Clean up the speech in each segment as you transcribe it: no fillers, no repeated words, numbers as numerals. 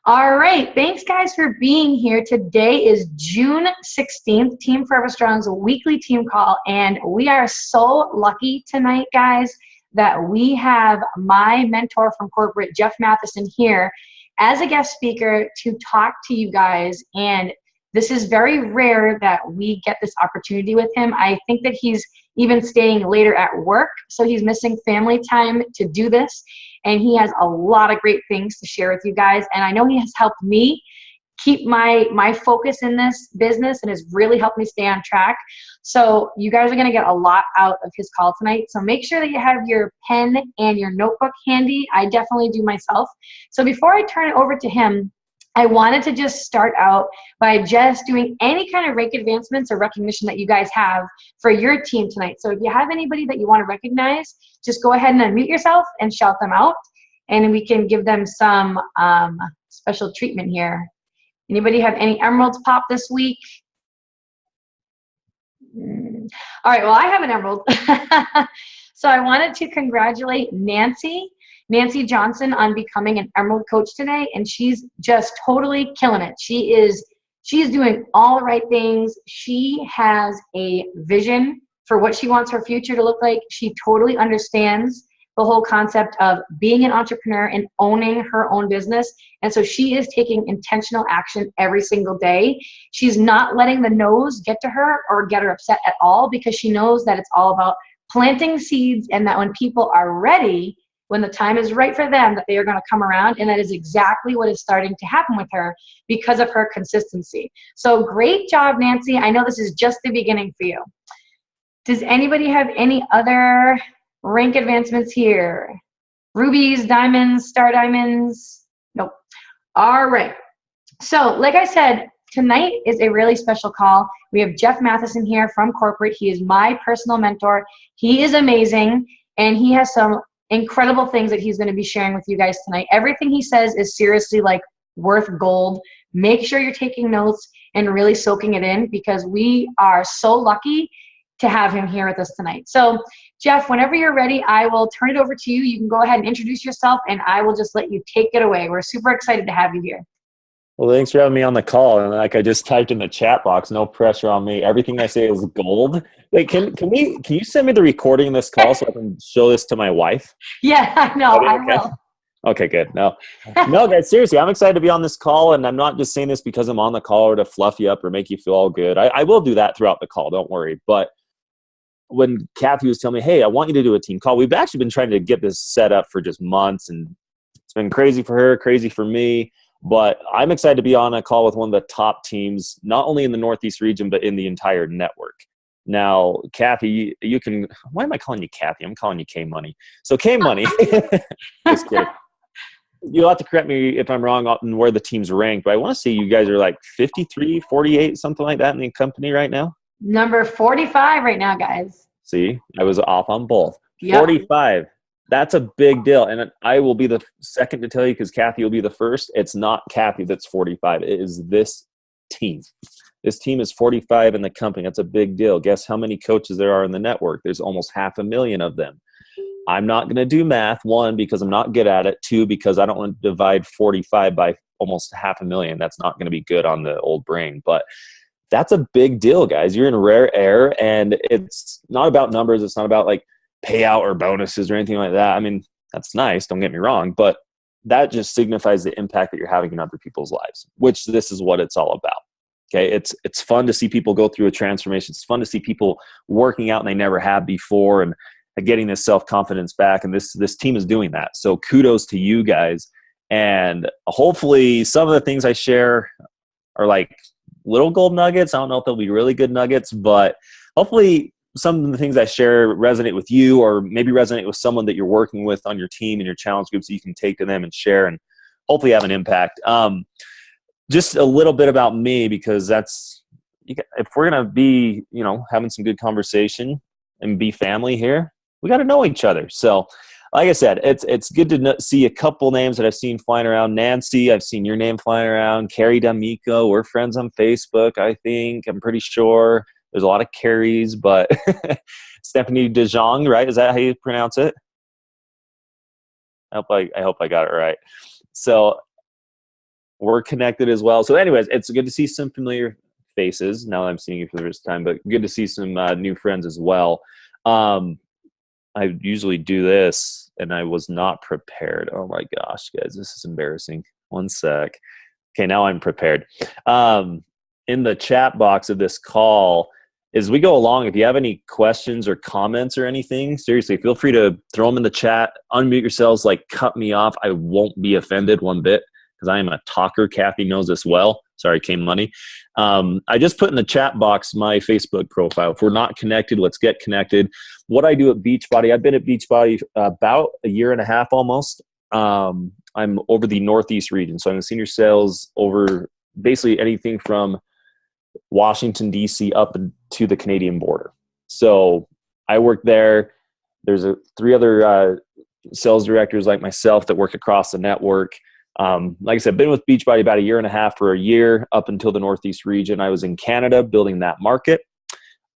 All right. Thanks, guys, for being here. Today is June 16th, Team Forever Strong's weekly team call. And we are so lucky tonight, guys, that we have my mentor from corporate, Jeff Mathewson, here as a guest speaker to talk to you guys. And this is very rare that we get this opportunity with him. I think that he's even staying later at work, so he's missing family time to do this. And he has a lot of great things to share with you guys. And I know he has helped me keep my focus in this business and has really helped me stay on track. So you guys are going to get a lot out of his call tonight. So make sure that you have your pen and your notebook handy. I definitely do myself. So before I turn it over to him, I wanted to just start out by just doing any kind of rank advancements or recognition that you guys have for your team tonight. So if you have anybody that you want to recognize, just go ahead and unmute yourself and shout them out, and we can give them some special treatment here. Anybody have any emeralds pop this week? All right, well, I have an emerald. So I wanted to congratulate Nancy Johnson on becoming an Emerald coach today, and she's just totally killing it. She is doing all the right things. She has a vision for what she wants her future to look like. She totally understands the whole concept of being an entrepreneur and owning her own business. And so she is taking intentional action every single day. She's not letting the no's get to her or get her upset at all, because she knows that it's all about planting seeds, and that when people are ready, when the time is right for them, that they are going to come around. And that is exactly what is starting to happen with her because of her consistency. So great job, Nancy. I know this is just the beginning for you. Does anybody have any other rank advancements here? Rubies, diamonds, star diamonds? Nope. All right. So like I said, tonight is a really special call. We have Jeff Mathewson here from corporate. He is my personal mentor. He is amazing, and he has some incredible things that he's going to be sharing with you guys tonight. Everything he says is seriously like worth gold. Make sure you're taking notes and really soaking it in, because we are so lucky to have him here with us tonight. So Jeff, whenever you're ready, I will turn it over to you. You can go ahead and introduce yourself, and I will just let you take it away. We're super excited to have you here. Well, thanks for having me on the call. And like I just typed in the chat box, no pressure on me. Everything I say is gold. Wait, can you send me the recording of this call so I can show this to my wife? Yeah, I know. I will. Okay, good. No, guys, seriously, I'm excited to be on this call, and I'm not just saying this because I'm on the call or to fluff you up or make you feel all good. I will do that throughout the call. Don't worry. But when Kathy was telling me, hey, I want you to do a team call, we've actually been trying to get this set up for just months, and it's been crazy for her, crazy for me. But I'm excited to be on a call with one of the top teams, not only in the Northeast region, but in the entire network. Now, Kathy, you can – why am I calling you Kathy? I'm calling you K-Money. So K-Money – just kidding. You'll have to correct me if I'm wrong on where the team's ranked, but I want to say you guys are like 53, 48, something like that in the company right now. Number 45 right now, guys. See, I was off on both. Yep. 45. That's a big deal. And I will be the second to tell you, because Kathy will be the first. It's not Kathy that's 45. It is this team. This team is 45 in the company. That's a big deal. Guess how many coaches there are in the network? There's almost 500,000 of them. I'm not going to do math, one, because I'm not good at it. Two, because I don't want to divide 45 by almost 500,000. That's not going to be good on the old brain. But that's a big deal, guys. You're in rare air, and it's not about numbers. It's not about like payout or bonuses or anything like that. I mean, that's nice, don't get me wrong, but that just signifies the impact that you're having in other people's lives, which this is what it's all about. Okay, it's fun to see people go through a transformation. It's fun to see people working out and they never have before, and getting this self-confidence back, and this team is doing that. So kudos to you guys, and hopefully some of the things I share are like little gold nuggets. I don't know if they'll be really good nuggets, but hopefully some of the things I share resonate with you, or maybe resonate with someone that you're working with on your team and your challenge group, so you can take to them and share and hopefully have an impact. Just a little bit about me, because if we're going to be, having some good conversation and be family here, we got to know each other. So like I said, it's good to see a couple names that I've seen flying around. Nancy, I've seen your name flying around. Carrie D'Amico, we're friends on Facebook, I think. I'm pretty sure. There's a lot of Carries, but Stephanie DeJong, right? Is that how you pronounce it? I hope I got it right. So we're connected as well. So anyways, it's good to see some familiar faces now that I'm seeing you for the first time, but good to see some new friends as well. I usually do this, and I was not prepared. Oh my gosh, guys, this is embarrassing. One sec. Okay, now I'm prepared. In the chat box of this call, as we go along, if you have any questions or comments or anything, seriously, feel free to throw them in the chat, unmute yourselves, like cut me off. I won't be offended one bit because I am a talker. Kathy knows this well. Sorry, Came Money. I just put in the chat box my Facebook profile. If we're not connected, let's get connected. What I do at Beachbody, I've been at Beachbody about a year and a half almost. I'm over the Northeast region. So I'm in senior sales over basically anything from Washington, D.C. up to the Canadian border. So I work there. There's three other sales directors like myself that work across the network. Like I said, been with Beachbody about a year and a half for a year up until the Northeast region. I was in Canada building that market.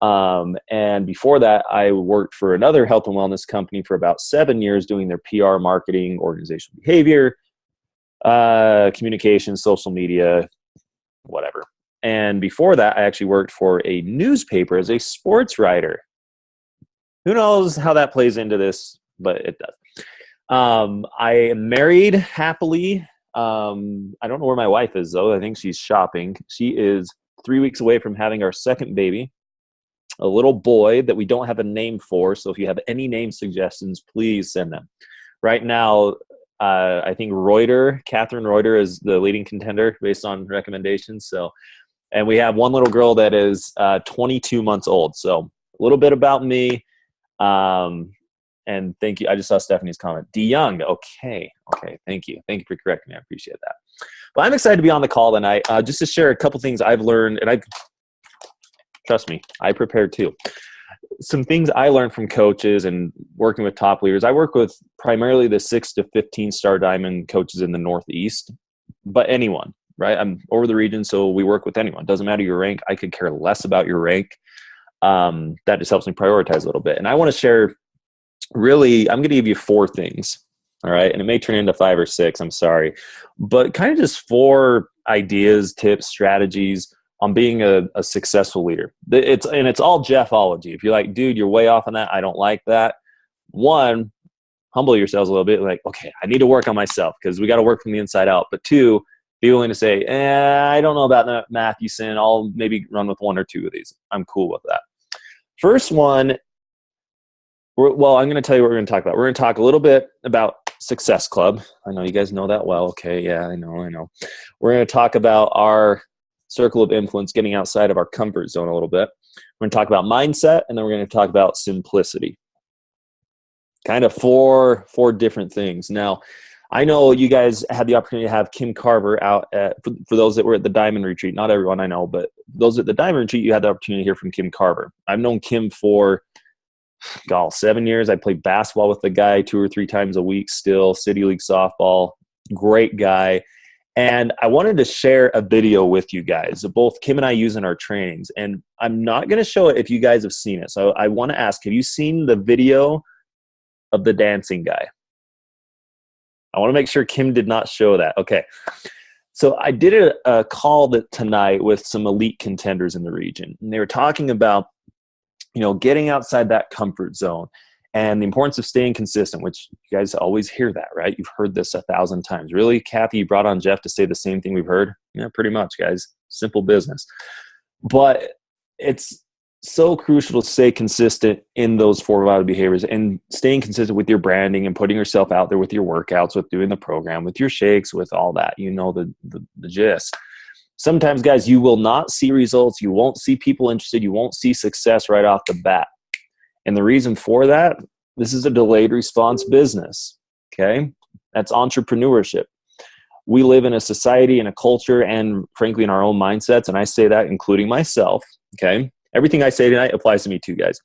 And before that, I worked for another health and wellness company for about 7 years doing their PR, marketing, organizational behavior, communication, social media, whatever. And before that, I actually worked for a newspaper as a sports writer. Who knows how that plays into this, but it does. I am married happily. I don't know where my wife is, though. I think she's shopping. She is 3 weeks away from having our second baby, a little boy that we don't have a name for. So if you have any name suggestions, please send them. Right now, I think Catherine Reuter is the leading contender based on recommendations. And we have one little girl that is 22 months old. So a little bit about me. And thank you. I just saw Stephanie's comment. DeYoung. Okay. Thank you. Thank you for correcting me. I appreciate that. But I'm excited to be on the call tonight just to share a couple things I've learned. And trust me, I prepared too. Some things I learned from coaches and working with top leaders. I work with primarily the 6 to 15 star diamond coaches in the Northeast, but anyone. Right? I'm over the region, so we work with anyone. Doesn't matter your rank. I could care less about your rank. That just helps me prioritize a little bit. And I want to share, really, I'm going to give you 4 things, all right? And it may turn into 5 or 6, I'm sorry. But kind of just 4 ideas, tips, strategies on being a successful leader. It's all Jeffology. If you're like, dude, you're way off on that, I don't like that. 1, humble yourselves a little bit. Like, okay, I need to work on myself because we got to work from the inside out. But 2, be willing to say, I don't know about Mathewson. I'll maybe run with 1 or 2 of these. I'm cool with that. First one, I'm going to tell you what we're going to talk about. We're going to talk a little bit about Success Club. I know you guys know that well. Okay, yeah, I know. We're going to talk about our circle of influence, getting outside of our comfort zone a little bit. We're going to talk about mindset, and then we're going to talk about simplicity. Kind of 4 different things. Now, I know you guys had the opportunity to have Kim Carver out for those that were at the Diamond Retreat. Not everyone I know, but those at the Diamond Retreat, you had the opportunity to hear from Kim Carver. I've known Kim for, 7 years. I played basketball with the guy 2 or 3 times a week still, City League softball. Great guy. And I wanted to share a video with you guys that both Kim and I use in our trainings. And I'm not going to show it if you guys have seen it. So I want to ask, have you seen the video of the dancing guy? I want to make sure Kim did not show that. Okay. So I did a call tonight with some elite contenders in the region. And they were talking about, getting outside that comfort zone and the importance of staying consistent, which you guys always hear that, right? You've heard this 1,000 times. Really, Kathy, you brought on Jeff to say the same thing we've heard? Yeah, pretty much, guys. Simple business. But it's so crucial to stay consistent in those 4 vital behaviors and staying consistent with your branding and putting yourself out there with your workouts, with doing the program, with your shakes, with all that. You know the gist. Sometimes, guys, you will not see results. You won't see people interested. You won't see success right off the bat. And the reason for that, this is a delayed response business, okay? That's entrepreneurship. We live in a society and a culture and, frankly, in our own mindsets, and I say that including myself, okay? Everything I say tonight applies to me too, guys.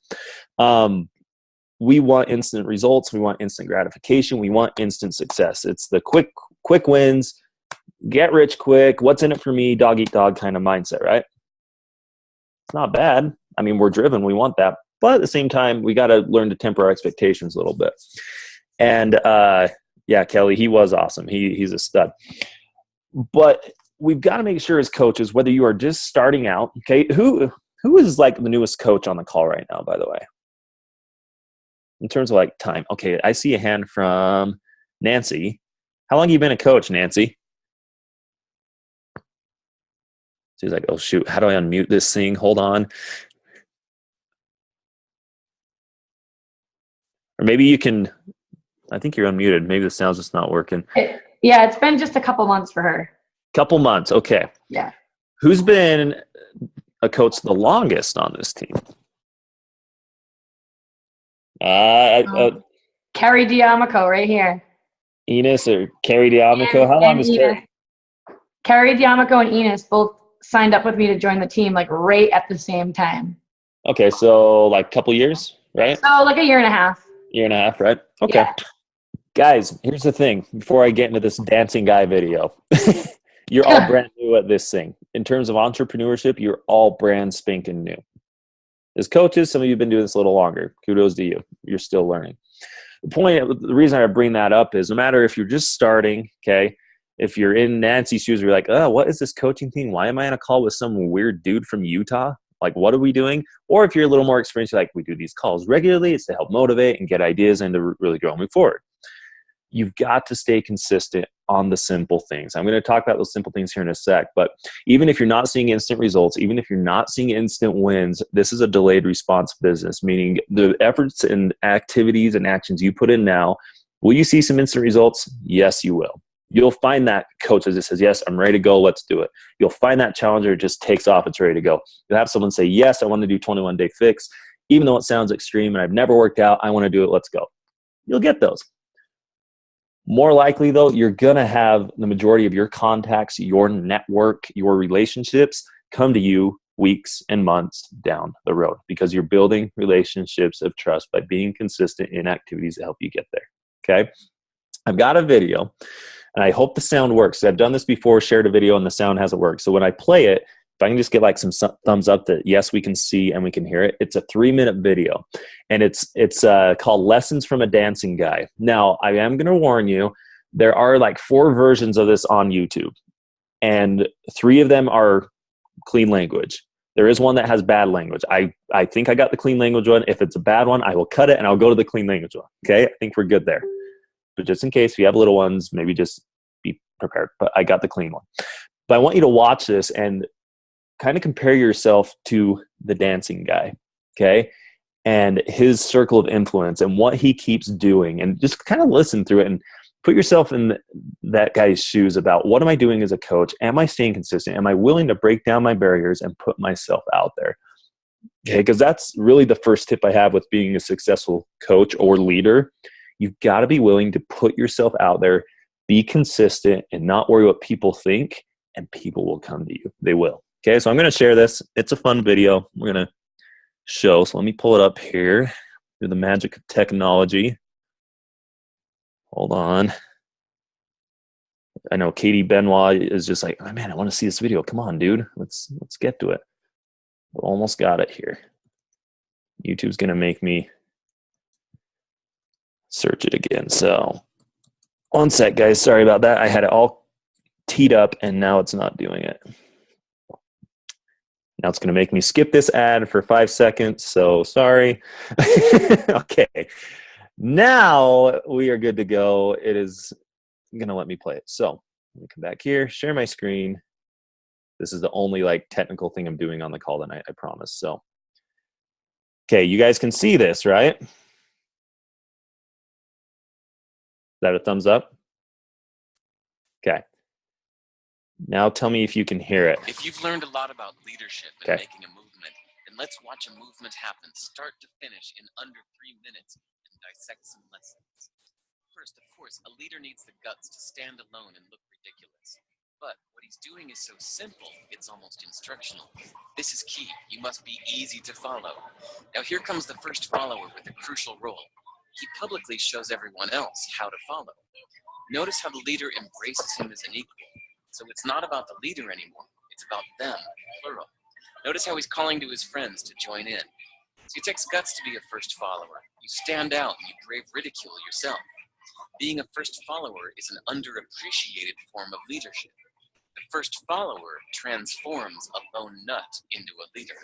We want instant results. We want instant gratification. We want instant success. It's the quick wins, get rich quick, what's in it for me, dog eat dog kind of mindset, right? It's not bad. I mean, we're driven. We want that. But at the same time, we got to learn to temper our expectations a little bit. And, Kelly, he was awesome. He's a stud. But we've got to make sure as coaches, whether you are just starting out, okay, who is like the newest coach on the call right now, by the way, in terms of like time? Okay, I see a hand from Nancy. How long have you been a coach, Nancy? She's like, oh shoot, how do I unmute this thing? Hold on. Or maybe you can, I think you're unmuted. Maybe the sound's just not working. Yeah, it's been just a couple months for her. Couple months, okay. Yeah. Who's been a coach the longest on this team? Carrie Diamico right here. Enos or Carrie Diamico? How long is Carrie? Carrie Diamico and Enos both signed up with me to join the team like right at the same time. Okay, so like a couple years, right? So like a year and a half. Year and a half, right? Okay. Yeah. Guys, here's the thing. Before I get into this dancing guy video, you're all brand new at this thing. In terms of entrepreneurship, you're all brand spanking new. As coaches, some of you have been doing this a little longer. Kudos to you. You're still learning. The reason I bring that up is no matter if you're just starting, okay, if you're in Nancy's shoes, you're like, oh, what is this coaching thing? Why am I on a call with some weird dude from Utah? Like, what are we doing? Or if you're a little more experienced, you're like, we do these calls regularly. It's to help motivate and get ideas and to really grow moving forward. You've got to stay consistent on the simple things. I'm going to talk about those simple things here in a sec, but even if you're not seeing instant results, even if you're not seeing instant wins, this is a delayed response business, meaning the efforts and activities and actions you put in now, will you see some instant results? Yes, you will. You'll find that coach that says, yes, I'm ready to go, let's do it. You'll find that challenger just takes off, it's ready to go. You'll have someone say, yes, I want to do 21-day fix, even though it sounds extreme and I've never worked out, I want to do it, let's go. You'll get those. More likely, though, you're going to have the majority of your contacts, your network, your relationships come to you weeks and months down the road because you're building relationships of trust by being consistent in activities that help you get there. Okay? I've got a video, and I hope the sound works. I've done this before, shared a video, and the sound hasn't worked. So when I play it, if I can just get like some thumbs up that yes, we can see and we can hear it. It's a 3-minute video, and it's called Lessons from a Dancing Guy. Now, I am going to warn you, there are like 4 versions of this on YouTube, and 3 of them are clean language. There is one that has bad language. I think I got the clean language one. If it's a bad one, I will cut it and I'll go to the clean language one. Okay, I think we're good there. But just in case, if you have little ones, maybe just be prepared. But I got the clean one. But I want you to watch this and kind of compare yourself to the dancing guy, okay? And his circle of influence and what he keeps doing, and just kind of listen through it and put yourself in that guy's shoes about what am I doing as a coach? Am I staying consistent? Am I willing to break down my barriers and put myself out there? Okay, because that's really the first tip I have with being a successful coach or leader. You've got to be willing to put yourself out there, be consistent, and not worry what people think, and people will come to you. They will. Okay, so I'm going to share this. It's a fun video. We're going to show. So let me pull it up here through the magic of technology. Hold on. I know Katie Benoit is just like, oh man, I want to see this video. Come on, dude. Let's get to it. We almost got it here. YouTube's going to make me search it again. So one sec, guys. Sorry about that. I had it all teed up and now it's not doing it. Now it's going to make me skip this ad for 5 seconds, so sorry. Okay. Now we are good to go. It is going to let me play it. So let me come back here, share my screen. This is the only like technical thing I'm doing on the call tonight, I promise. So, okay, you guys can see this, right? Is that a thumbs up? Okay. Now tell me if you can hear it. If you've learned a lot about leadership and making a movement, then let's watch a movement happen start to finish in under 3 minutes and dissect some lessons. First, of course, a leader needs the guts to stand alone and look ridiculous. But what he's doing is so simple, it's almost instructional. This is key. You must be easy to follow. Now here comes the first follower with a crucial role. He publicly shows everyone else how to follow. Notice how the leader embraces him as an equal. So it's not about the leader anymore. It's about them, plural. Notice how he's calling to his friends to join in. So it takes guts to be a first follower. You stand out and you brave ridicule yourself. Being a first follower is an underappreciated form of leadership. first follower transforms a lone nut into a leader.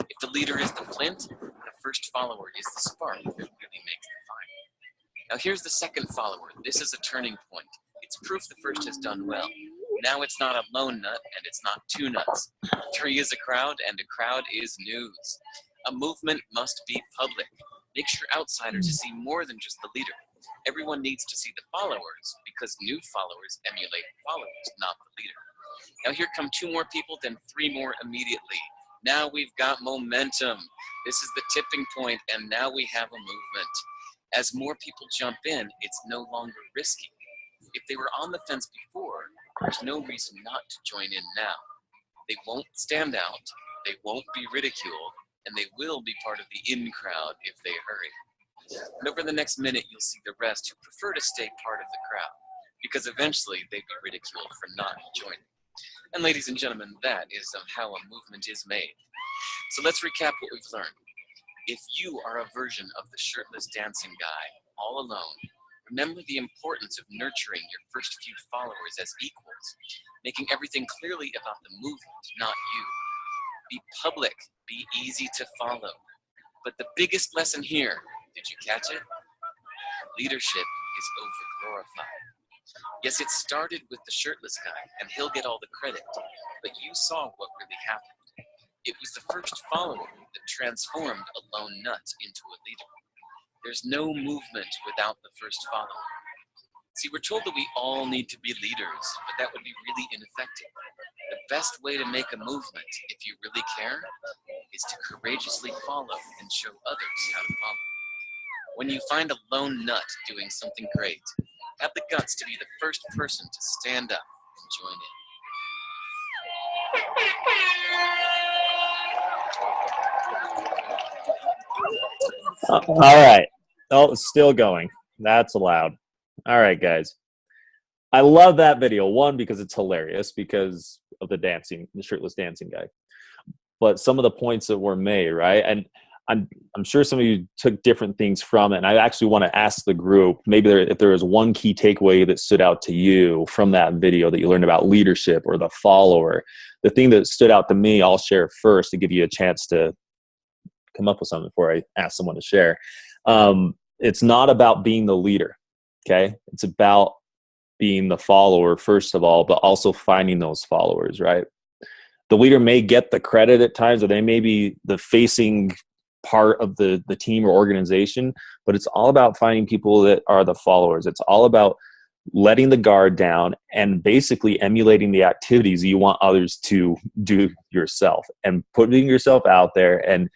If the leader is the flint, the first follower is the spark that really makes the fire. Now here's the second follower. This is a turning point. It's proof the first has done well. Now it's not a lone nut, and it's not two nuts. 3 is a crowd, and a crowd is news. A movement must be public. Make sure outsiders see more than just the leader. Everyone needs to see the followers, because new followers emulate followers, not the leader. Now here come 2 more people, then 3 more immediately. Now we've got momentum. This is the tipping point, and now we have a movement. As more people jump in, it's no longer risky. If they were on the fence before, there's no reason not to join in now. They won't stand out, they won't be ridiculed, and they will be part of the in crowd if they hurry. And over the next minute, you'll see the rest who prefer to stay part of the crowd, because eventually they'd be ridiculed for not joining. And ladies and gentlemen, that is how a movement is made. So let's recap what we've learned. If you are a version of the shirtless dancing guy, all alone, remember the importance of nurturing your first few followers as equals, making everything clearly about the movement, not you. Be public, be easy to follow. But the biggest lesson here, did you catch it? Leadership is overglorified. Yes, it started with the shirtless guy, and he'll get all the credit, but you saw what really happened. It was the first follower that transformed a lone nut into a leader. There's no movement without the first follower. See, we're told that we all need to be leaders, but that would be really ineffective. The best way to make a movement, if you really care, is to courageously follow and show others how to follow. When you find a lone nut doing something great, have the guts to be the first person to stand up and join in. All right. Oh, it's still going. That's allowed. All right, guys. I love that video. One, because it's hilarious because of the shirtless dancing guy. But some of the points that were made, right? And I'm sure some of you took different things from it. And I actually want to ask the group, maybe if there is one key takeaway that stood out to you from that video that you learned about leadership or the follower. The thing that stood out to me, I'll share first to give you a chance to come up with something before I ask someone to share. It's not about being the leader, okay? It's about being the follower, first of all, but also finding those followers, right? The leader may get the credit at times, or they may be the facing part of the team or organization, but it's all about finding people that are the followers. It's all about letting the guard down and basically emulating the activities you want others to do yourself, and putting yourself out there and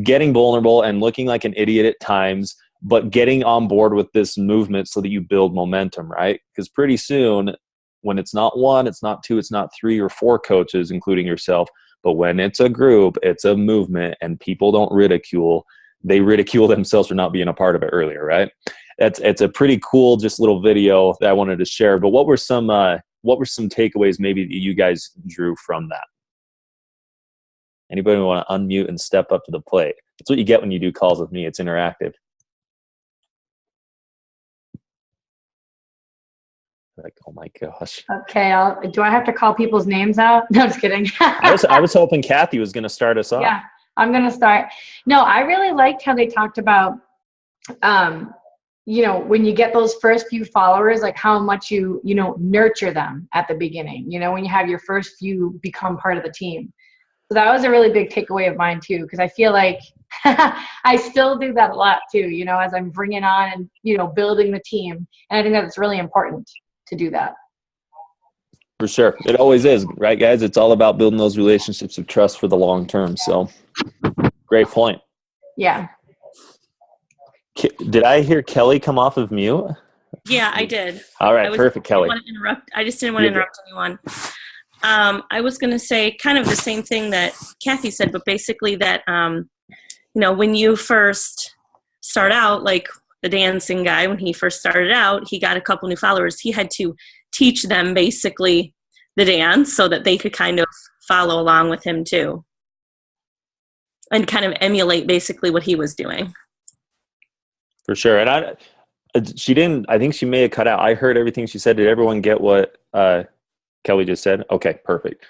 getting vulnerable and looking like an idiot at times, but getting on board with this movement so that you build momentum, right? Because pretty soon, when it's not 1, it's not 2, it's not 3 or 4 coaches, including yourself, but when it's a group, it's a movement, and people don't ridicule. They ridicule themselves for not being a part of it earlier, right? It's a pretty cool, just little video that I wanted to share. But what were some takeaways maybe that you guys drew from that? Anybody want to unmute and step up to the plate? That's what you get when you do calls with me. It's interactive. Like, oh my gosh. Okay, do I have to call people's names out? No, just kidding. I was hoping Kathy was going to start us off. Yeah, I'm going to start. No, I really liked how they talked about, when you get those first few followers, like how much you nurture them at the beginning, when you have your first few become part of the team. So that was a really big takeaway of mine too, because I feel like I still do that a lot too, as I'm bringing on and, building the team. And I think that's really important to do that. For sure. It always is, right, guys? It's all about building those relationships of trust for the long term. So great point. Yeah. Did I hear Kelly come off of mute? Yeah, I did. All right, perfect, Kelly. I just didn't want to interrupt anyone. I was going to say kind of the same thing that Kathy said, but basically that, when you first start out, like the dancing guy, when he first started out, he got a couple new followers. He had to teach them basically the dance so that they could kind of follow along with him too, and kind of emulate basically what he was doing. For sure. And I think she may have cut out. I heard everything she said. Did everyone get what Kelly just said? Okay, perfect.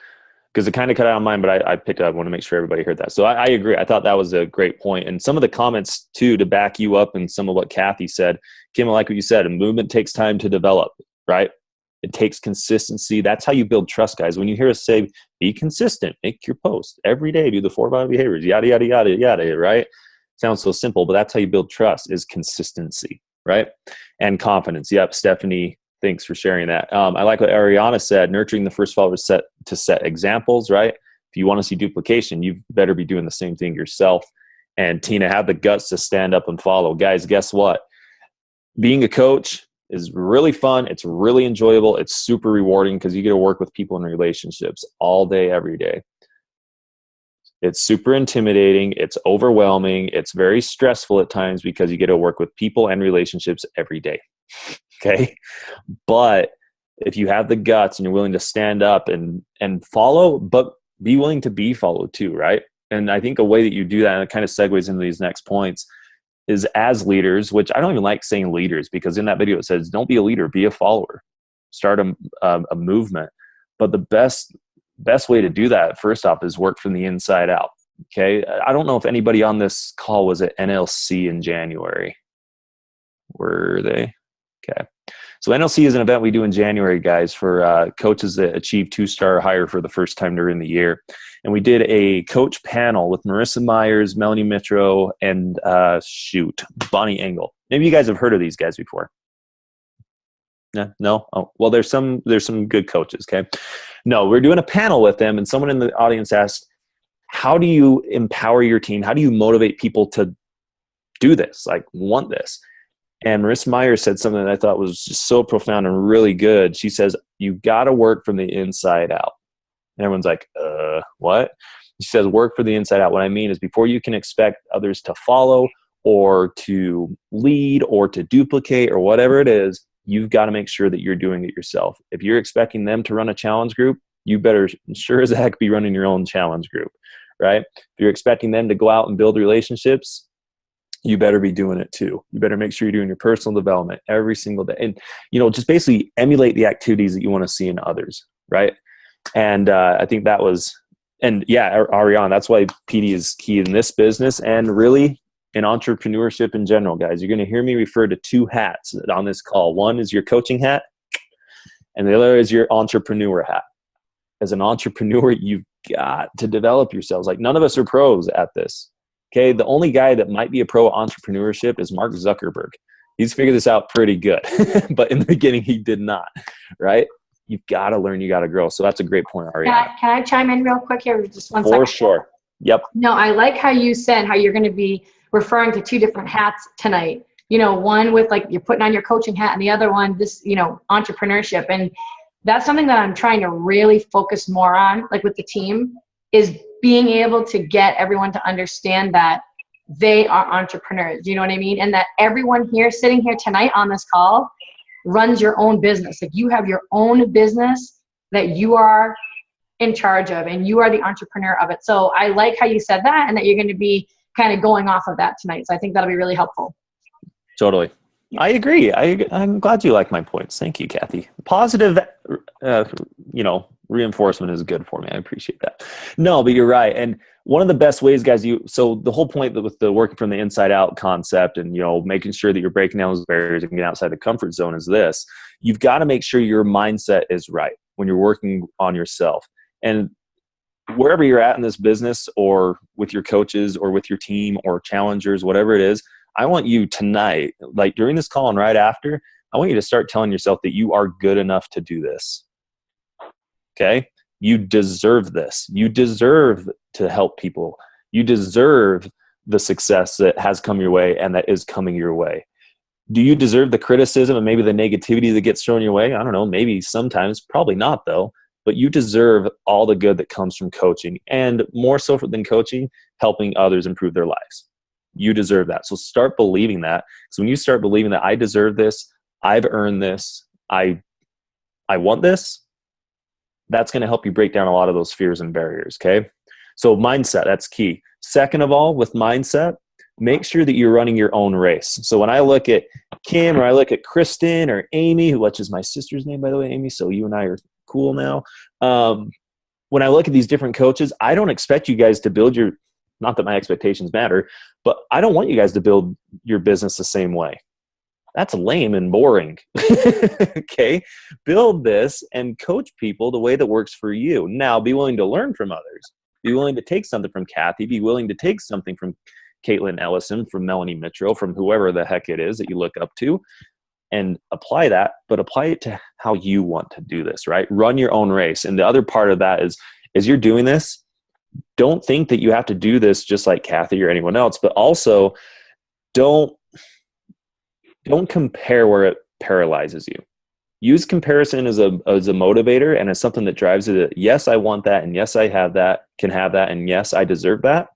Because it kind of cut out on mine, but I picked it up. I want to make sure everybody heard that. So I agree. I thought that was a great point. And some of the comments, too, to back you up and some of what Kathy said, Kim, I like what you said. A movement takes time to develop, right? It takes consistency. That's how you build trust, guys. When you hear us say, be consistent, make your post every day, do the 4 body behaviors, yada, yada, yada, yada, right? Sounds so simple, but that's how you build trust is consistency, right? And confidence. Yep, Stephanie, thanks for sharing that. I like what Ariana said, nurturing the first followers to set examples, right? If you want to see duplication, you better be doing the same thing yourself. And Tina, have the guts to stand up and follow. Guys, guess what? Being a coach is really fun. It's really enjoyable. It's super rewarding because you get to work with people in relationships all day, every day. It's super intimidating. It's overwhelming. It's very stressful at times because you get to work with people and relationships every day. Okay. But if you have the guts and you're willing to stand up and follow, but be willing to be followed too, right? And I think a way that you do that, and it kind of segues into these next points, is as leaders, which I don't even like saying leaders because in that video it says, don't be a leader, be a follower, start a movement. But the best way to do that, first off, is work from the inside out. Okay. I don't know if anybody on this call was at NLC in January. Were they? Okay. So NLC is an event we do in January, guys, for coaches that achieve 2-star or higher for the first time during the year. And we did a coach panel with Marissa Myers, Melanie Mitro, and Bonnie Engel. Maybe you guys have heard of these guys before. Yeah, no? Oh, well, there's some good coaches, okay? No, we're doing a panel with them, and someone in the audience asked, how do you empower your team? How do you motivate people to do this, like want this? And Marissa Myers said something that I thought was just so profound and really good. She says, you've got to work from the inside out. And everyone's like, what? She says, work for the inside out. What I mean is before you can expect others to follow or to lead or to duplicate or whatever it is, you've got to make sure that you're doing it yourself. If you're expecting them to run a challenge group, you better sure as heck be running your own challenge group, right? If you're expecting them to go out and build relationships, you better be doing it too. You better make sure you're doing your personal development every single day. And, just basically emulate the activities that you want to see in others, right? And I think that was, and yeah, Ariane, that's why PD is key in this business and really in entrepreneurship in general, guys. You're going to hear me refer to 2 hats on this call. One is your coaching hat, and the other is your entrepreneur hat. As an entrepreneur, you've got to develop yourselves. Like none of us are pros at this. Okay, the only guy that might be a pro entrepreneurship is Mark Zuckerberg. He's figured this out pretty good, but in the beginning he did not, right? You've got to learn, you got to grow. So that's a great point, Ariana. Can I chime in real quick here? Just one second. For sure. Yep. No, I like how you said how you're going to be referring to 2 different hats tonight. One with like you're putting on your coaching hat and the other one, this, entrepreneurship. And that's something that I'm trying to really focus more on, like with the team, is being able to get everyone to understand that they are entrepreneurs. You know what I mean? And that everyone here sitting here tonight on this call runs your own business. Like you have your own business that you are in charge of and you are the entrepreneur of it. So I like how you said that and that you're going to be kind of going off of that tonight. So I think that'll be really helpful. Totally. I agree. I'm glad you like my points. Thank you, Kathy. Positive, reinforcement is good for me. I appreciate that. No, but you're right. And one of the best ways, guys, so the whole point with the working from the inside out concept and, making sure that you're breaking down those barriers and getting outside the comfort zone is this. You've got to make sure your mindset is right when you're working on yourself. And wherever you're at in this business or with your coaches or with your team or challengers, whatever it is, I want you tonight, like during this call and right after, I want you to start telling yourself that you are good enough to do this. Okay? You deserve this. You deserve to help people. You deserve the success that has come your way and that is coming your way. Do you deserve the criticism and maybe the negativity that gets thrown your way? I don't know. Maybe sometimes, probably not though. But you deserve all the good that comes from coaching, and more so than coaching, helping others improve their lives. You deserve that. So start believing that. So when you start believing that I deserve this, I've earned this, I want this, that's going to help you break down a lot of those fears and barriers, okay? So mindset, that's key. Second of all, with mindset, make sure that you're running your own race. So when I look at Kim or I look at Kristen or Amy, which is my sister's name, by the way, Amy, so you and I are cool now. When I look at these different coaches, I don't expect you guys to build your, not that my expectations matter, but I don't want you guys to build your business the same way. That's lame and boring. Okay. Build this and coach people the way that works for you. Now, be willing to learn from others. Be willing to take something from Kathy. Be willing to take something from Caitlin Ellison, from Melanie Mitchell, from whoever the heck it is that you look up to, and apply that, but apply it to how you want to do this, right? Run your own race. And the other part of that is, as you're doing this, don't think that you have to do this just like Kathy or anyone else, but also don't compare where it paralyzes you. Use comparison as a motivator and as something that drives it. Yes, I want that. And yes, I have that, can have that. And yes, I deserve that.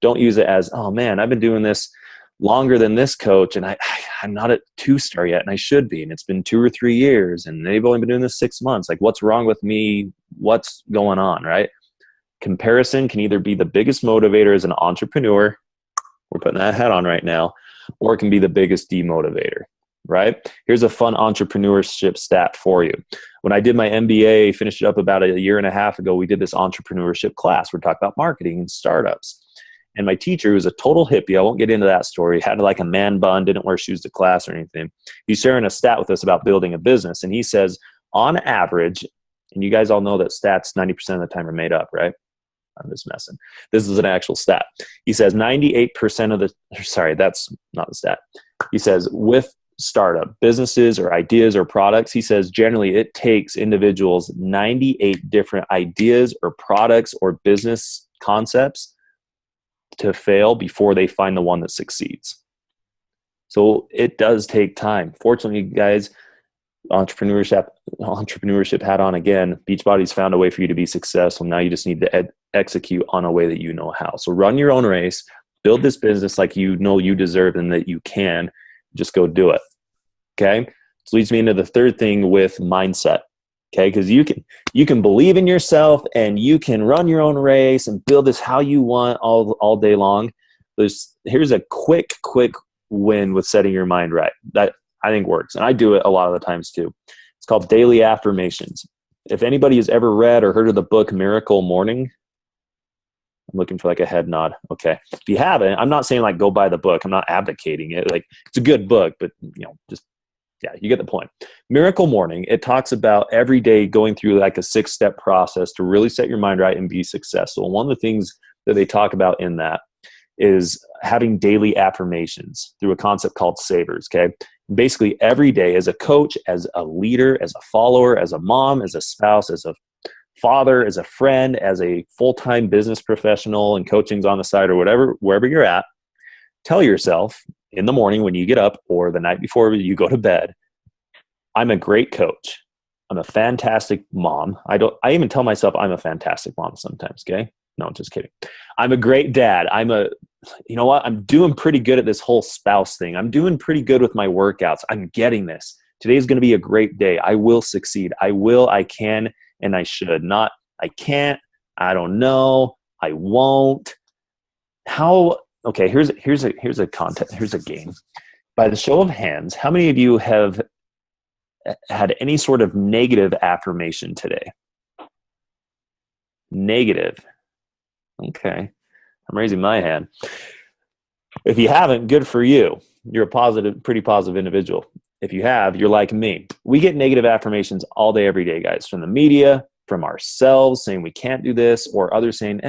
Don't use it as, oh man, I've been doing this longer than this coach and I'm not at 2-star yet and I should be. And it's been 2 or 3 years and they've only been doing this 6 months. Like, what's wrong with me? What's going on, right? Comparison can either be the biggest motivator as an entrepreneur. We're putting that hat on right now. Or it can be the biggest demotivator, right? Here's a fun entrepreneurship stat for you. When I did my MBA, finished it up about a year and a half ago, we did this entrepreneurship class. We're talking about marketing and startups. And my teacher, who was a total hippie, I won't get into that story, had like a man bun, didn't wear shoes to class or anything. He's sharing a stat with us about building a business. And he says, on average, and you guys all know that stats 90% of the time are made up, right? I'm just messing. This is an actual stat. He says 98% of the, sorry, that's not the stat. He says with startup businesses or ideas or products, he says generally it takes individuals 98 different ideas or products or business concepts to fail before they find the one that succeeds. So it does take time. Fortunately, guys, entrepreneurship hat on again. Beachbody's found a way for you to be successful. Now you just need to execute on a way that you know how. So run your own race, build this business like you know you deserve and that you can. Just go do it. Okay. This leads me into the third thing with mindset. Okay, because you can believe in yourself and you can run your own race and build this how you want all day long. Here's a quick win with setting your mind right that I think works, and I do it a lot of the times too. It's called daily affirmations. If anybody has ever read or heard of the book Miracle Morning, I'm looking for like a head nod. Okay, if you haven't, I'm not saying like go buy the book. I'm not advocating it. Like, it's a good book, but just. Yeah, you get the point. Miracle Morning, it talks about every day going through like a 6-step process to really set your mind right and be successful. And one of the things that they talk about in that is having daily affirmations through a concept called savers, okay? Basically every day as a coach, as a leader, as a follower, as a mom, as a spouse, as a father, as a friend, as a full-time business professional and coaching's on the side or whatever, wherever you're at, tell yourself in the morning when you get up or the night before you go to bed, I'm a great coach. I'm a fantastic mom. I even tell myself I'm a fantastic mom sometimes, okay? No, just kidding. I'm a great dad. You know what? I'm doing pretty good at this whole spouse thing. I'm doing pretty good with my workouts. I'm getting this. Today's going to be a great day. I will succeed. I will, I can, and I should. Not I can't, I don't know, I won't. Okay, here's a game. By the show of hands, how many of you have had any sort of negative affirmation today? Negative. Okay, I'm raising my hand. If you haven't, good for you. You're a pretty positive individual. If you have, you're like me. We get negative affirmations all day, every day, guys, from the media, from ourselves saying we can't do this, or others saying,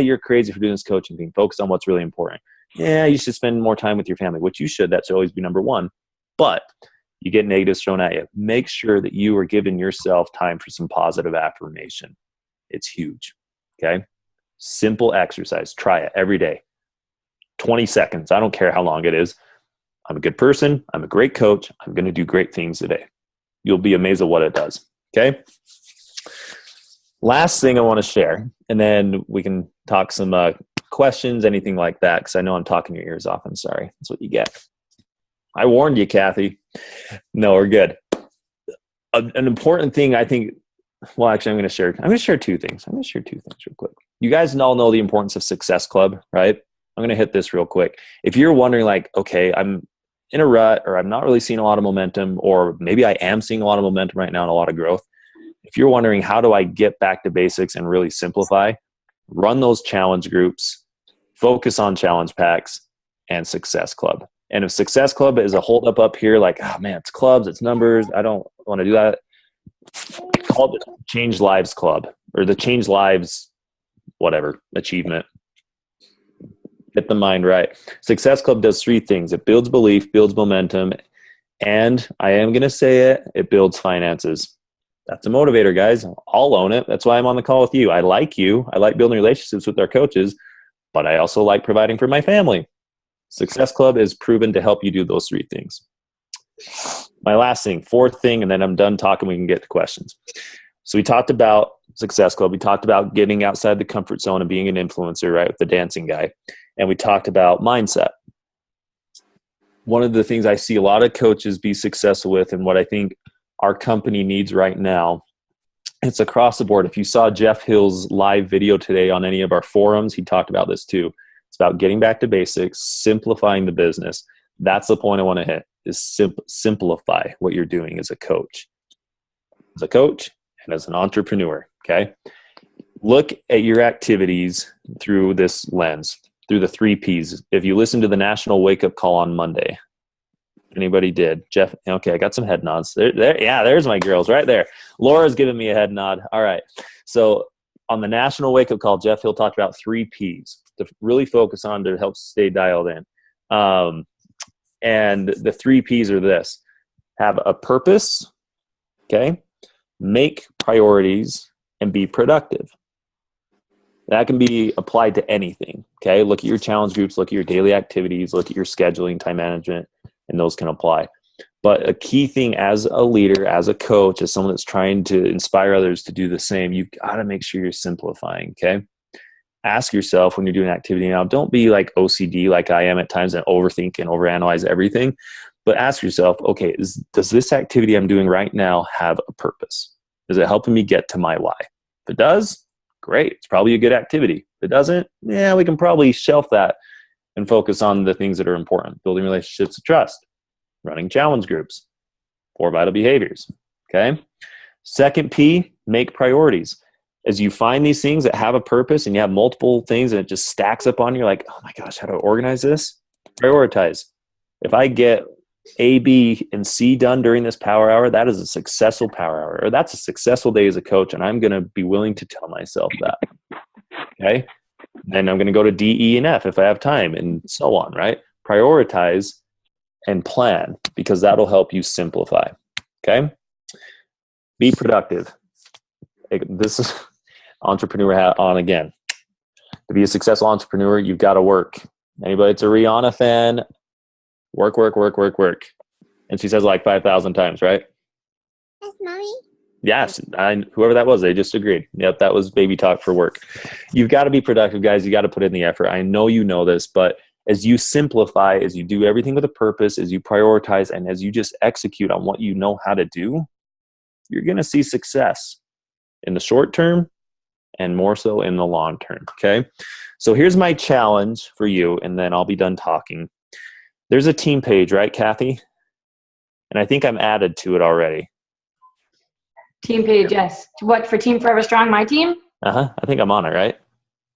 you're crazy for doing this coaching thing. Focus on what's really important. You should spend more time with your family, which you should. That should always be number one. But you get negatives thrown at you. Make sure that you are giving yourself time for some positive affirmation. It's huge. Okay? Simple exercise. Try it every day. 20 seconds. I don't care how long it is. I'm a good person. I'm a great coach. I'm going to do great things today. You'll be amazed at what it does. Okay? Last thing I want to share, and then we can talk some questions, anything like that, because I know I'm talking your ears off. I'm sorry. That's what you get. I warned you, Kathy. No, we're good. An important thing, I think, well, actually, I'm going to share 2 things. I'm going to share 2 things real quick. You guys all know the importance of Success Club, right? I'm going to hit this real quick. If you're wondering like, okay, I'm in a rut, or I'm not really seeing a lot of momentum, or maybe I am seeing a lot of momentum right now and a lot of growth. if you're wondering how do I get back to basics and really simplify, run those challenge groups, focus on challenge packs, and Success Club. And if Success Club is a hold up here, like, oh man, it's clubs, it's numbers, I don't want to do that, call it the Change Lives Club or the Change Lives, whatever, achievement. Get the mind right. Success Club does 3 things. It builds belief, builds momentum, and I am going to say it builds finances. That's a motivator, guys. I'll own it. That's why I'm on the call with you. I like you. I like building relationships with our coaches, but I also like providing for my family. Success Club is proven to help you do those 3 things. My last thing, 4th thing, and then I'm done talking. We can get to questions. So we talked about Success Club. We talked about getting outside the comfort zone and being an influencer, right, with the dancing guy. And we talked about mindset. One of the things I see a lot of coaches be successful with, and what I think our company needs right now, it's across the board. If you saw Jeff Hill's live video today on any of our forums, he talked about this too. It's about getting back to basics, simplifying the business. That's the point I want to hit, is simplify what you're doing as a coach. As a coach and as an entrepreneur, okay? Look at your activities through this lens, through the 3 Ps. If you listen to the National Wake Up Call on Monday, anybody did? Jeff, okay, I got some head nods. Yeah, there's my girls right there. Laura's giving me a head nod. All right. So on the National Wake Up Call, Jeff Hill talked about 3 Ps to really focus on to help stay dialed in. And the 3 Ps are this: have a purpose, okay? Make priorities and be productive. That can be applied to anything, okay? Look at your challenge groups, look at your daily activities, look at your scheduling, time management, and those can apply. But a key thing as a leader, as a coach, as someone that's trying to inspire others to do the same, you've got to make sure you're simplifying, okay? Ask yourself when you're doing activity now, don't be like OCD like I am at times and overthink and overanalyze everything, but ask yourself, okay, does this activity I'm doing right now have a purpose? Is it helping me get to my why? If it does, great. It's probably a good activity. If it doesn't, yeah, we can probably shelf that and focus on the things that are important. Building relationships of trust, running challenge groups, 4 vital behaviors, okay? 2nd P, make priorities. As you find these things that have a purpose and you have multiple things and it just stacks up on you, like, oh my gosh, how do I organize this? Prioritize. If I get A, B, and C done during this power hour, that is a successful power hour, or that's a successful day as a coach, and I'm going to be willing to tell myself that, okay? Then I'm going to go to D, E, and F if I have time, and so on, right? Prioritize and plan, because that'll help you simplify, okay? Be productive. This is entrepreneur hat on again. To be a successful entrepreneur, you've got to work. Anybody that's a Rihanna fan, work. And she says like 5,000 times, right? Yes, Mommy. Yes, whoever that was, they just agreed. Yep, that was baby talk for work. You've got to be productive, guys. You got to put in the effort. I know you know this, but as you simplify, as you do everything with a purpose, as you prioritize, and as you just execute on what you know how to do, you're going to see success in the short term and more so in the long term, okay? So here's my challenge for you, and then I'll be done talking. There's a team page, right, Kathy? And I think I'm added to it already. Team page, yes. What, for Team Forever Strong, my team? I think I'm on it, right?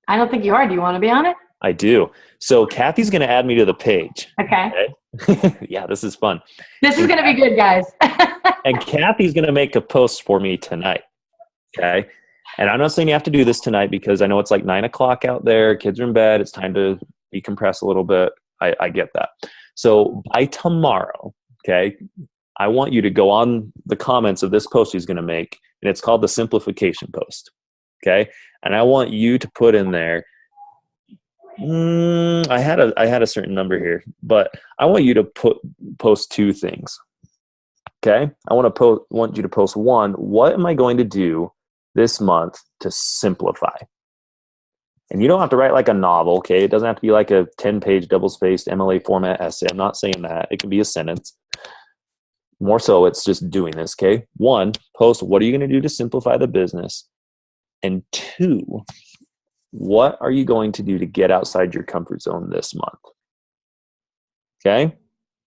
I don't think you are. Do you want to be on it? I do. So Kathy's going to add me to the page. Okay. Yeah, this is fun. This is going to be good, guys. And Kathy's going to make a post for me tonight, okay? And I'm not saying you have to do this tonight because I know it's like 9 o'clock out there. Kids are in bed. It's time to decompress a little bit. I get that. So by tomorrow, okay, I want you to go on the comments of this post he's going to make, and it's called the simplification post, okay? And I want you to put in there, I had a certain number here, but I want you to post 2 things, okay? I want you to post 1, what am I going to do this month to simplify? And you don't have to write like a novel, okay? It doesn't have to be like a 10-page double-spaced MLA format essay. I'm not saying that. It can be a sentence. More so, it's just doing this, okay? 1, post what are you going to do to simplify the business? And 2, what are you going to do to get outside your comfort zone this month? Okay?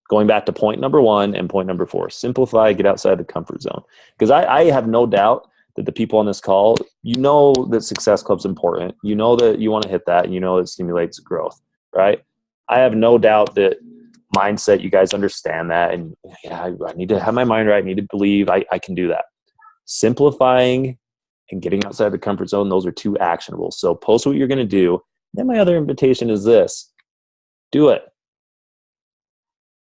Going back to point number 1 and point number 4. Simplify, get outside the comfort zone. Because I have no doubt that the people on this call, you know that Success Club's important. You know that you want to hit that, and you know it stimulates growth, right? I have no doubt that mindset, you guys understand that. And yeah, I need to have my mind right. I need to believe I can do that. Simplifying and getting outside the comfort zone, those are two actionables. So post what you're going to do. Then my other invitation is this: do it.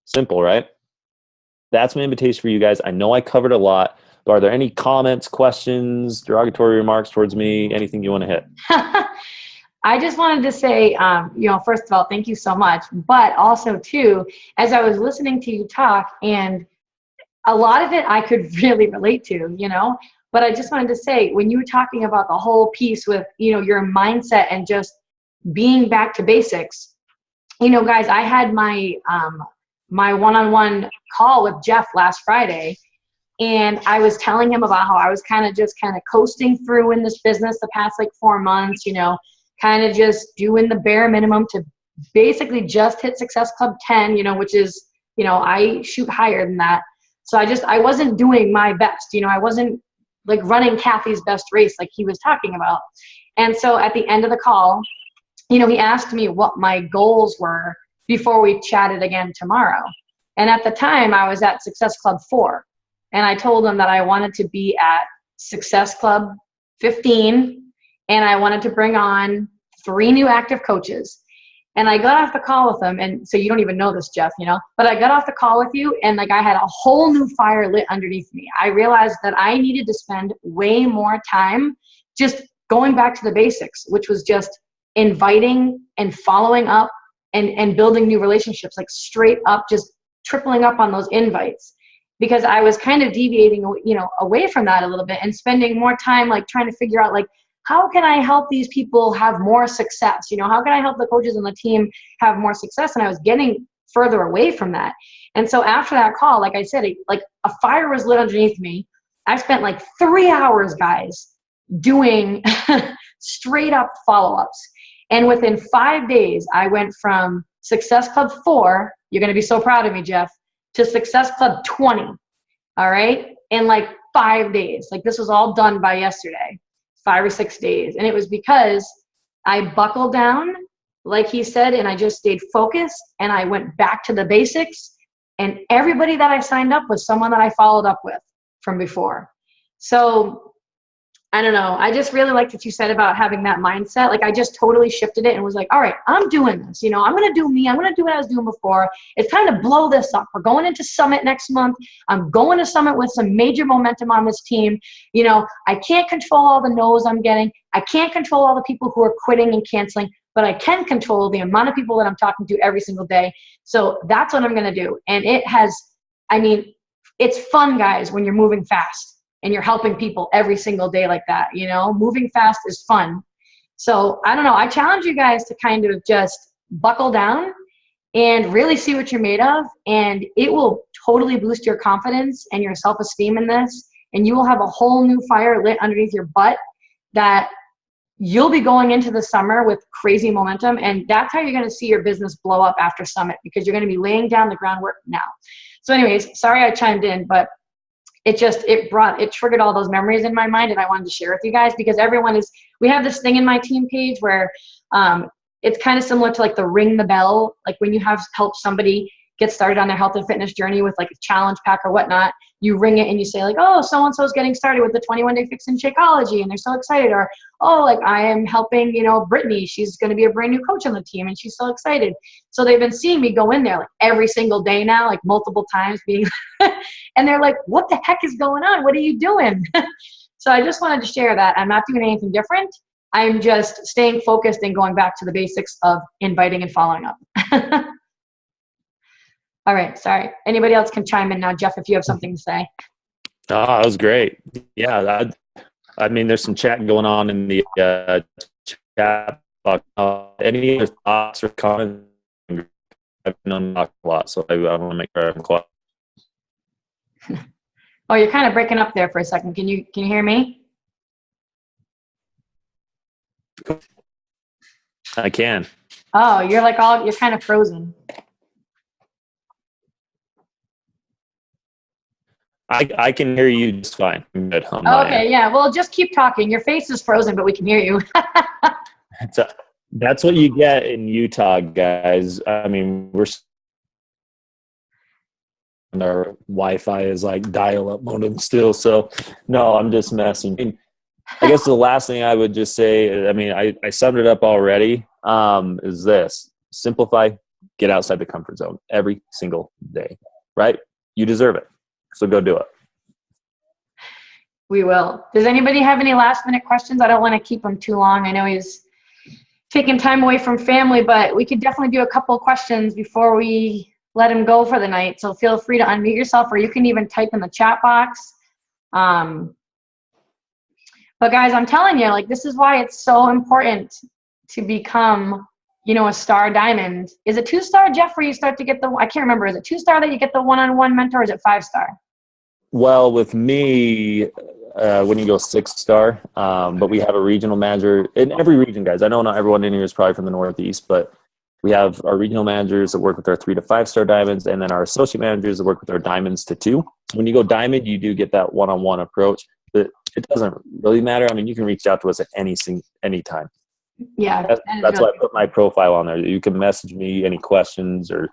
Simple, right? That's my invitation for you guys. I know I covered a lot, but are there any comments, questions, derogatory remarks towards me, anything you want to hit? I just wanted to say, first of all, thank you so much. But also, too, as I was listening to you talk, and a lot of it I could really relate to, but I just wanted to say, when you were talking about the whole piece with, your mindset and just being back to basics, guys, I had my one-on-one call with Jeff last Friday, and I was telling him about how I was kind of coasting through in this business the past 4 months, kind of just doing the bare minimum to basically just hit Success Club 10, which is, I shoot higher than that. So I wasn't doing my best, I wasn't running Kathy's best race like he was talking about. And so at the end of the call, he asked me what my goals were before we chatted again tomorrow. And at the time I was at Success Club 4, and I told him that I wanted to be at Success Club 15, and I wanted to bring on 3 new active coaches. And I got off the call with him, and so you don't even know this, Jeff, but I got off the call with you, and I had a whole new fire lit underneath me. I realized that I needed to spend way more time just going back to the basics, which was just inviting and following up and building new relationships, straight up, just tripling up on those invites. Because I was kind of deviating, away from that a little bit and spending more time trying to figure out how can I help these people have more success? How can I help the coaches on the team have more success? And I was getting further away from that. And so after that call, like I said, a fire was lit underneath me. I spent 3 hours, guys, doing straight up follow-ups. And within 5 days, I went from Success Club 4, you're going to be so proud of me, Jeff, to Success Club 20, all right, in 5 days. This was all done by yesterday, 5 or 6 days. And it was because I buckled down, like he said, and I just stayed focused, and I went back to the basics. And everybody that I signed up was someone that I followed up with from before. So I don't know. I just really liked what you said about having that mindset. I just totally shifted it and was all right, I'm doing this. I'm going to do me. I'm going to do what I was doing before. It's time to blow this up. We're going into Summit next month. I'm going to Summit with some major momentum on this team. I can't control all the no's I'm getting. I can't control all the people who are quitting and canceling, but I can control the amount of people that I'm talking to every single day. So that's what I'm going to do. And it's fun, guys, when you're moving fast and you're helping people every single day like that. Moving fast is fun. So I don't know. I challenge you guys to kind of just buckle down and really see what you're made of. And it will totally boost your confidence and your self-esteem in this. And you will have a whole new fire lit underneath your butt that you'll be going into the summer with crazy momentum. And that's how you're going to see your business blow up after Summit, because you're going to be laying down the groundwork now. So anyways, sorry I chimed in, but it triggered all those memories in my mind, and I wanted to share with you guys, because we have this thing in my team page where it's kind of similar to the ring the bell, when you have help somebody get started on their health and fitness journey with a challenge pack or whatnot, you ring it and you say oh, so-and-so is getting started with the 21-day fix in Shakeology and they're so excited. Or, I am helping, Brittany, she's going to be a brand new coach on the team and she's so excited. So they've been seeing me go in there every single day now, multiple times being, and they're what the heck is going on? What are you doing? So I just wanted to share that. I'm not doing anything different. I'm just staying focused and going back to the basics of inviting and following up. All right, sorry. Anybody else can chime in now. Jeff, if you have something to say. Oh, that was great. Yeah, there's some chatting going on in the chat box. Any other thoughts or comments? I've been unlocked a lot, so I want to make sure I'm quiet. Oh, you're kind of breaking up there for a second. Can you hear me? I can. Oh, you're you're kind of frozen. I can hear you just fine. I'm good on my Okay, end. yeah. Well, just keep talking. Your face is frozen, but we can hear you. That's what you get in Utah, guys. I mean, our Wi-Fi is like dial-up modem still. So, no, I'm just messing. I guess the last thing I would just say, I mean, I summed it up already, is this. Simplify, get outside the comfort zone every single day, right? You deserve it. So go do it. We will. Does anybody have any last-minute questions? I don't want to keep him too long. I know he's taking time away from family, but we could definitely do a couple of questions before we let him go for the night. So feel free to unmute yourself, or you can even type in the chat box. But guys, I'm telling you, like, this is why it's so important to become, a star diamond. Is it 2-star, Jeff, where you start to get I can't remember. Is it 2-star that you get the one-on-one mentor, or is it 5-star? Well, with me, when you go 6-star, but we have a regional manager in every region, guys. I know not everyone in here is probably from the Northeast, but we have our regional managers that work with our 3 to 5-star diamonds, and then our associate managers that work with our diamonds to 2. When you go diamond, you do get that one-on-one approach, but it doesn't really matter. I mean, you can reach out to us at any time. Yeah, that's why I put my profile on there. You can message me any questions or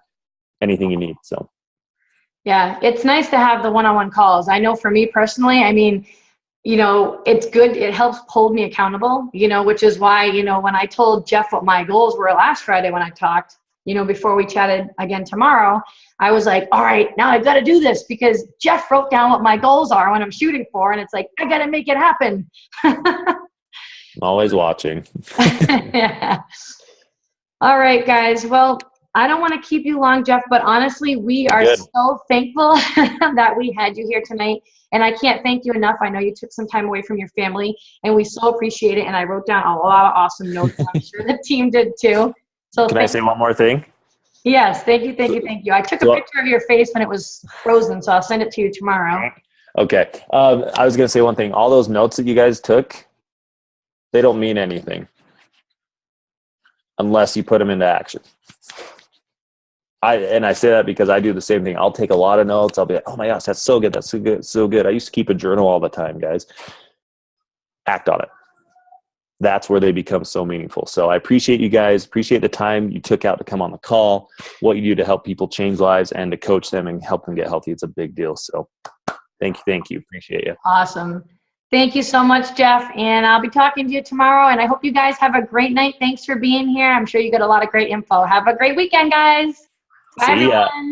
anything you need. So. Yeah, it's nice to have the one-on-one calls. I know for me personally, I mean, it's good. It helps hold me accountable, which is why, when I told Jeff what my goals were last Friday when I talked, before we chatted again tomorrow, I was like, all right, now I've got to do this because Jeff wrote down what my goals are when I'm shooting for. And it's like, I got to make it happen. I'm always watching. Yeah. All right, guys. Well, I don't want to keep you long, Jeff, but honestly, we are so thankful that we had you here tonight. And I can't thank you enough. I know you took some time away from your family, and we so appreciate it. And I wrote down a lot of awesome notes. I'm sure the team did too. So can I say one more thing? Yes, thank you. I took a picture of your face when it was frozen, so I'll send it to you tomorrow. Okay. I was going to say one thing. All those notes that you guys took, they don't mean anything unless you put them into action. I say that because I do the same thing. I'll take a lot of notes. I'll be like, oh my gosh, that's so good. That's so good. So good. I used to keep a journal all the time, guys. Act on it. That's where they become so meaningful. So I appreciate you guys. Appreciate the time you took out to come on the call, what you do to help people change lives and to coach them and help them get healthy. It's a big deal. So thank you. Appreciate you. Awesome. Thank you so much, Jeff. And I'll be talking to you tomorrow. And I hope you guys have a great night. Thanks for being here. I'm sure you got a lot of great info. Have a great weekend, guys. Bye, everyone.